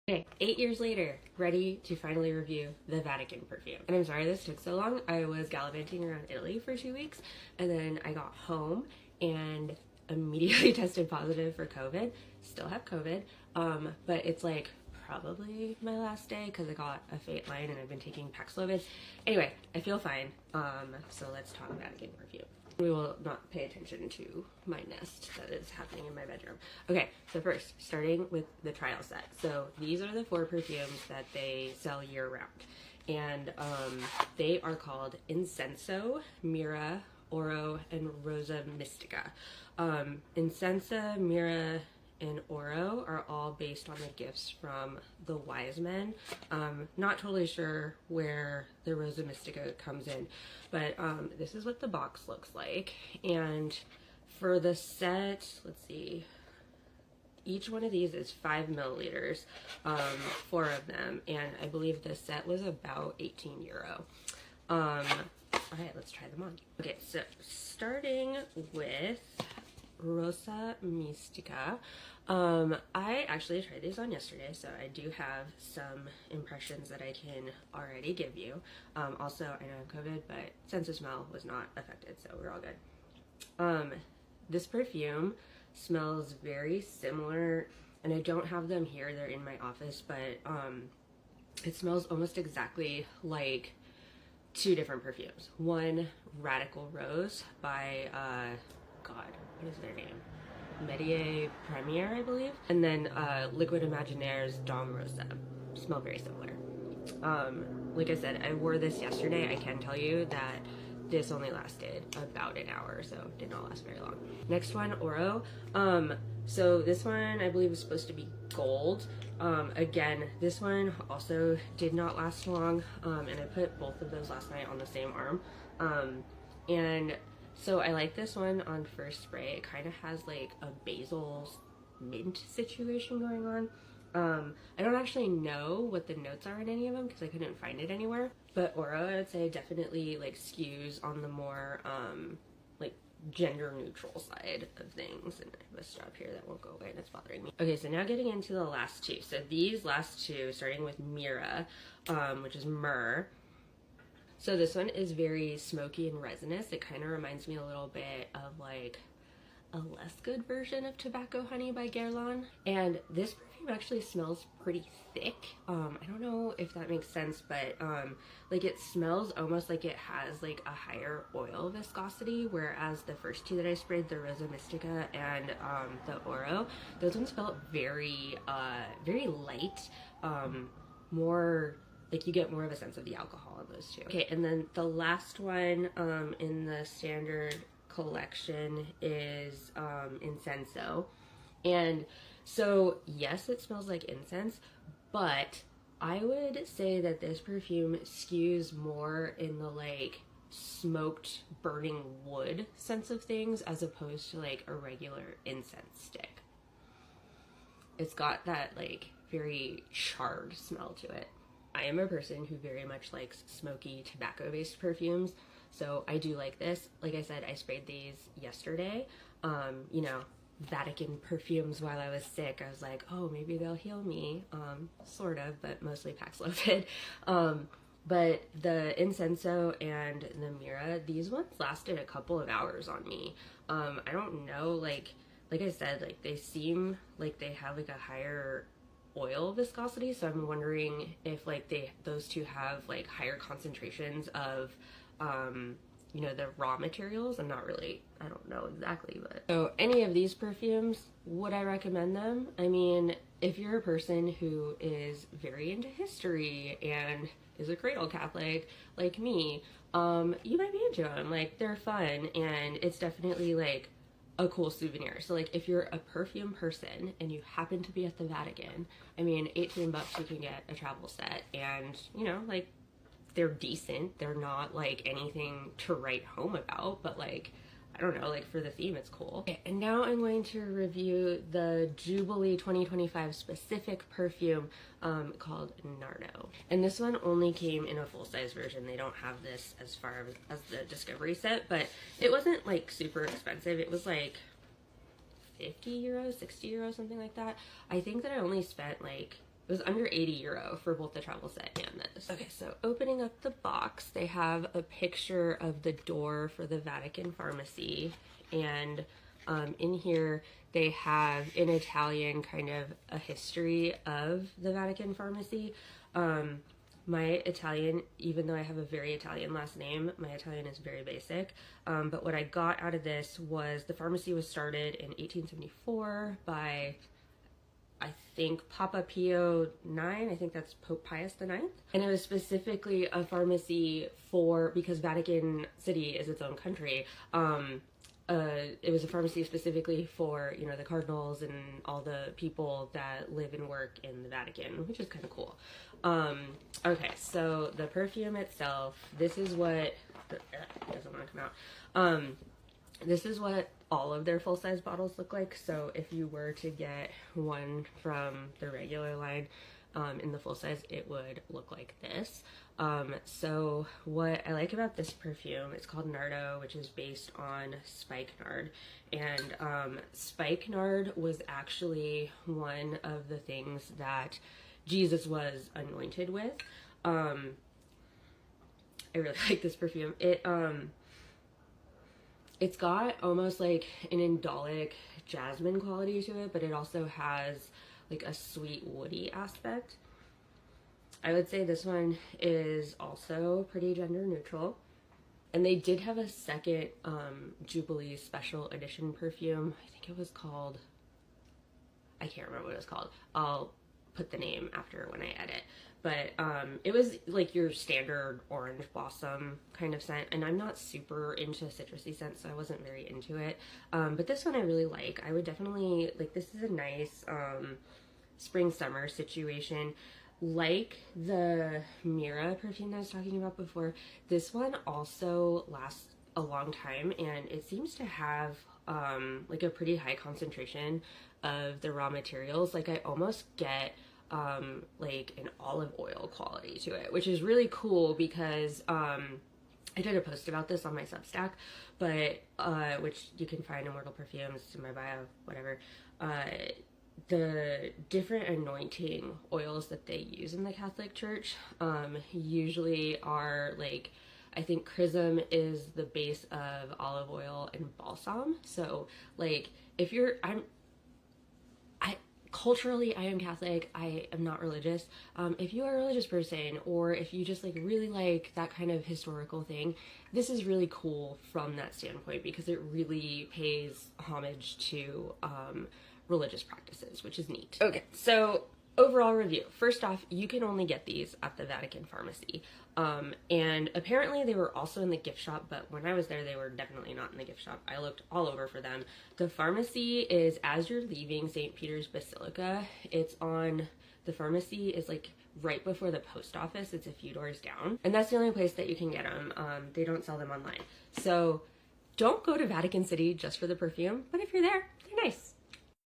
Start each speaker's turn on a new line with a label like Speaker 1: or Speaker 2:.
Speaker 1: Okay, 8 years later, ready to finally review the Vatican perfume. And I'm sorry this took so long. I was gallivanting around Italy for 2 weeks, and then I got home and immediately tested positive for COVID. Still have COVID, but it's like probably my last day because I got a faint line and I've been taking Paxlovid. Anyway, I feel fine. So let's talk Vatican perfume. We will not pay attention to my nest that is happening in my bedroom. Okay, so first, starting with the trial set. So these are the 4 perfumes that they sell year round. And they are called Incenso, Mira, Oro, and Rosa Mystica. Incensa, Mira, and Oro are all based on the gifts from the wise men. Not totally sure where the Rosa Mystica comes in, but this is what the box looks like. And for the set, let's see, each one of these is 5 milliliters, 4 of them, and I believe the set was about €18. All right, let's try them on. Okay, so starting with Rosa Mystica. I actually tried these on yesterday, so I do have some impressions that I can already give you. Also, I know I have COVID, but sense of smell was not affected, so we're all good. This perfume smells very similar, and I don't have them here, they're in my office, but it smells almost exactly like 2 different perfumes. One, Radical Rose by God, what is their name? Medier Premier, I believe. And then Liquid Imaginaire's Dom Rosa. Smell very similar. Like I said, I wore this yesterday. I can tell you that this only lasted about an hour, so it did not last very long. Next one, Oro. So this one I believe is supposed to be gold. Again, this one also did not last long, and I put both of those last night on the same arm. And so I like this one on first spray. It kind of has like a basil mint situation going on. I don't actually know what the notes are in any of them because I couldn't find it anywhere. But Oro, I would say, definitely like skews on the more like gender neutral side of things. And I have a strap here that won't go away and it's bothering me. Okay, so now getting into the last 2. So these last 2, starting with Mira, which is myrrh. So this one is very smoky and resinous. It kind of reminds me a little bit of like a less good version of Tobacco Honey by Guerlain. And this perfume actually smells pretty thick. I don't know if that makes sense, but like it smells almost like it has like a higher oil viscosity, whereas the first 2 that I sprayed, the Rosa Mystica and the Oro, those ones felt very light, more like you get more of a sense of the alcohol in those 2. Okay, and then the last one in the standard collection is Incenso. And so yes, it smells like incense, but I would say that this perfume skews more in the like smoked burning wood sense of things as opposed to like a regular incense stick. It's got that like very charred smell to it. I am a person who very much likes smoky tobacco-based perfumes, so I do like this. Like I said, I sprayed these yesterday. You know, Vatican perfumes while I was sick. I was like, oh, maybe they'll heal me. Sort of, but mostly Paxlovid. But the Incenso and the Mira, these ones lasted a couple of hours on me. I don't know, like I said, like they seem like they have like a higher oil viscosity, so I'm wondering if like those 2 have like higher concentrations of you know, the raw materials. I don't know exactly, but so any of these perfumes, would I recommend them? I mean, if you're a person who is very into history and is a cradle Catholic like me, you might be into them. Like they're fun, and it's definitely like a cool souvenir. So like if you're a perfume person and you happen to be at the Vatican, I mean, $18 you can get a travel set, and you know, like they're decent. They're not like anything to write home about, but like, I don't know, like for the theme it's cool. Okay, and now I'm going to review the Jubilee 2025 specific perfume called Nardo. And this one only came in a full-size version. They don't have this as far as the Discovery set, but it wasn't like super expensive. It was like €50, €60, something like that. I think that I only spent like it was under 80 euro for both the travel set and this. Okay, so opening up the box, they have a picture of the door for the Vatican pharmacy, and in here they have in Italian kind of a history of the Vatican pharmacy. My Italian, even though I have a very Italian last name, my Italian is very basic. But what I got out of this was the pharmacy was started in 1874 by, I think, Papa Pio IX. I think that's Pope Pius IX. And it was specifically a pharmacy for, because Vatican City is its own country, it was a pharmacy specifically for, you know, the cardinals and all the people that live and work in the Vatican, which is kind of cool. Okay, so the perfume itself, this is what, it doesn't want to come out. This is what all of their full-size bottles look like. So if you were to get one from the regular line, in the full size, it would look like this. So what I like about this perfume, it's called Nardo, which is based on spikenard. And spikenard was actually one of the things that Jesus was anointed with. I really like this perfume. It's got almost like an indolic jasmine quality to it, but it also has like a sweet woody aspect. I would say this one is also pretty gender neutral. And they did have a second Jubilee special edition perfume. I think it was called, I can't remember what it was called. I'll put the name after when I edit. But it was like your standard orange blossom kind of scent, and I'm not super into citrusy scents, so I wasn't very into it. But this one I really like. I would definitely, like, this is a nice spring-summer situation. Like the Mira perfume that I was talking about before, this one also lasts a long time, and it seems to have like a pretty high concentration of the raw materials. Like I almost get like an olive oil quality to it, which is really cool because I did a post about this on my Substack, but which you can find in Mortal Perfumes, in my bio, whatever. The different anointing oils that they use in the Catholic Church usually are like, I think chrism is the base of olive oil and balsam. So like if you're, culturally, I am Catholic, I am not religious. If you are a religious person, or if you just like really like that kind of historical thing, this is really cool from that standpoint because it really pays homage to religious practices, which is neat. Okay, so overall review. First off, you can only get these at the Vatican Pharmacy. And apparently they were also in the gift shop, but when I was there, they were definitely not in the gift shop. I looked all over for them. The pharmacy is as you're leaving St. Peter's Basilica. It's on, the pharmacy is like right before the post office. It's a few doors down. And that's the only place that you can get them. They don't sell them online. So don't go to Vatican City just for the perfume, but if you're there, they're nice.